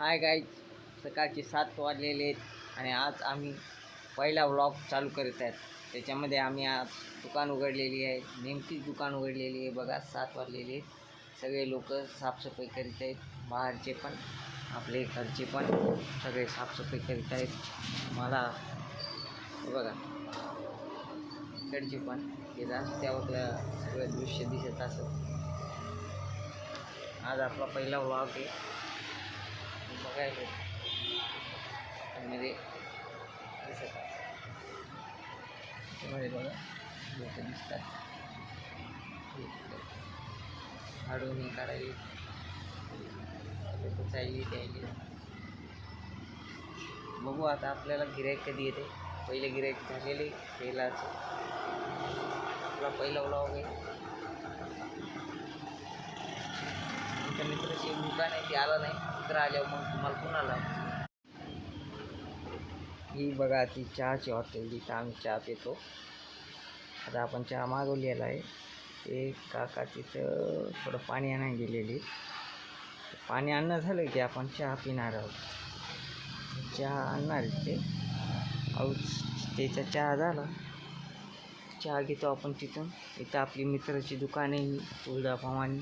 Hi guys, सकाळचे 7 वाजलेले आहेत आणि आज आम्ही पहिला व्लॉग चालू करत आहेत. त्याच्यामध्ये आम्ही आज दुकान उघडलेली आहे. नेमकीच दुकान उघडलेली आहे. बघा 7 वाजलेले आहेत. सगळे लोक साफसफाई करीत आहेत. बाहेरचे पण आपले घरचे पण सगळे साफसफाई करीत आहेत. मला बघा इकडचे पण हे रस्त्यावरलं सगळं दृश्य दिसत असं. आज आपला पहिला व्लॉग आहे. बघायला मध्ये दिसत त्यामध्ये बघा लोक दिसतात. हाडून काढायला लोक चालली द्यायली. बघू आता आपल्याला गिऱ्हाईक कधी येते. पहिले गिऱ्हाईक झालेले पहिलाच आपला पहिला व्लॉग आहे. आमच्या मित्राची दुकान आहे, ते आला नाही. मित्र आल्यावर मग तुम्हाला पुन्हा ही बघा ती चहाची हॉटेल, जिथं आम्ही चहा पितो. आता आपण चहा मागवलेला आहे. ते काका तिथं थोडं पाणी आणायला गेलेली. पाणी आणणं झालं की आपण चहा पिणार आहोत. चहा आणणार ते त्याचा चहा झाला, चहा घेतो आपण तिथून. इथं आपली मित्राची दुकान आहे, तुळजाभवानी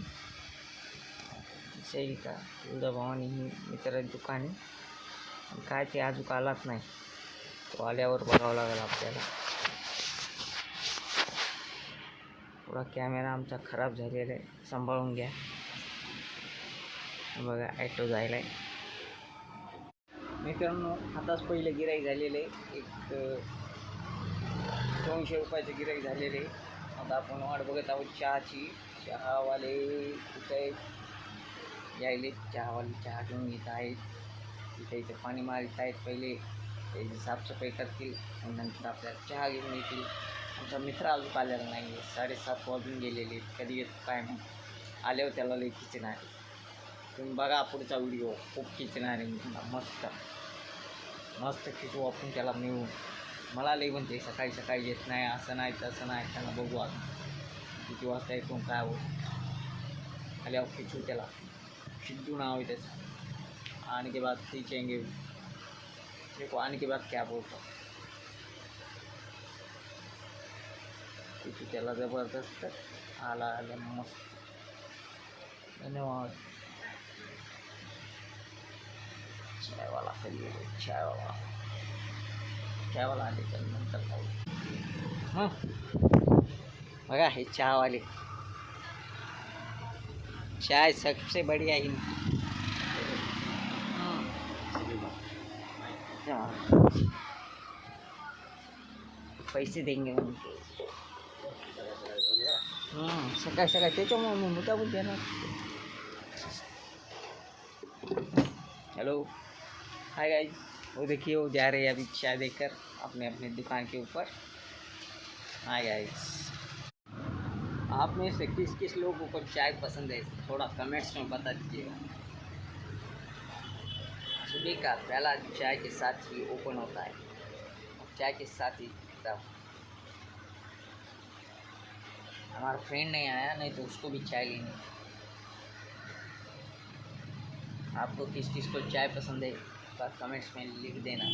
सैलिका तुळजाभवानी ही मित्राची दुकान आहे. काय ते अजून आलाच नाही, तो आल्यावर बघावं लागेल आपल्याला. थोडा कॅमेरा आमचा खराब झालेला आहे, सांभाळून घ्या. बघा ॲटो जायला आहे. मित्रांनो आताच पहिले गिऱ्हाईक झालेलं आहे. एक 200 रुपयाचं गिऱ्हाईक झालेलं आहे. आता आपण वाट बघत आहोत चहाची. चहावाले कुठे यायले, चहावाले चहा घेऊन येत आहेत. इथे पाणी मारित आहेत. पहिले त्याची साफसफाई करतील आणि नंतर आपल्याला चहा घेऊन येतील. आमचा मित्र अजून आलेला नाही आहे. 7:30 वाजून गेलेले. कधी येतो काय नाही. आल्यावर त्याला लई खिचणार आहे. तुम्ही बघा पुढचा व्हिडिओ, खूप खिचणार आहे. मस्त मस्त खिचू आपण त्याला मिळून. मला लई म्हणते सकाळी सकाळी येत नाही, असं नाही तसं नाही. त्यांना बघू आता किती वाजता येतो काय होत. आल्यावर खिचू त्याला. सिद्धू नाव आहे त्याचं. आने के बाद खींचेंगे. देखो आने के बाद क्या बोलता खिचू त्याला जबरदस्त. आला आला मस्त. धन्यवाद. चायवाला खाली चायवाला आले तर नंतर खाऊ. बघा हे चहावाले, चाय सबसे बढ़िया ही. पैसे देंगे उनके. सकाळ सकाळ त्याच्यामुळे मी मुद्दामून देणार. हेलो हाय गाइस, वो देखिए वो जा रहे हैं अभी चाय देकर अपने अपने दुकान के ऊपर. हाय गाइस, आप में से किस किस लोगों को चाय पसंद है, थोड़ा कमेंट्स में बता दीजिएगा. सुबह का पहला चाय के साथ ही ओपन होता है. चाय के साथ ही पीता हूँ. हमारा फ्रेंड नहीं आया, नहीं तो उसको भी चाय लेनी. आपको किस किस को चाय पसंद है, कमेंट्स में लिख देना.